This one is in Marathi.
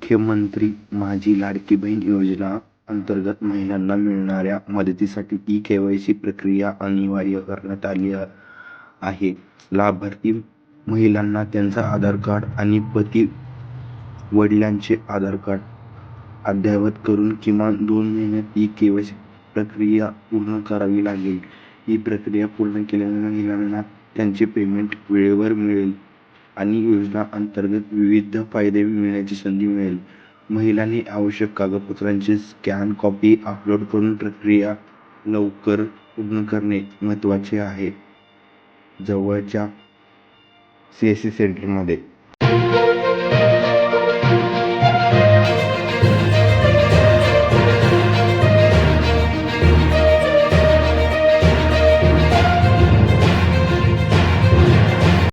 मुख्यमंत्री माझी लाडकी बहीण योजना अंतर्गत महिलांना मिळणाऱ्या मदतीसाठी ई-केवायसी प्रक्रिया अनिवार्य करण्यात आली आहे. लाभार्थी महिलांना त्यांचं आधार कार्ड आणि पती-वडिलांचे आधार कार्ड अद्ययावत करून किमान 2 महिन्यात ई-केवायसी प्रक्रिया पूर्ण करावी लागेल. ही प्रक्रिया पूर्ण केल्याने महिलांना त्यांचे पेमेंट वेळेवर मिळेल आणि योजना अंतर्गत विविध फायदे मिळण्याची संधी मिळेल. महिलांनी आवश्यक कागदपत्रांची स्कॅन कॉपी अपलोड करून प्रक्रिया लवकर पूर्ण करणे महत्त्वाचे आहे. जवळच्या सीएससी सेंटरमध्ये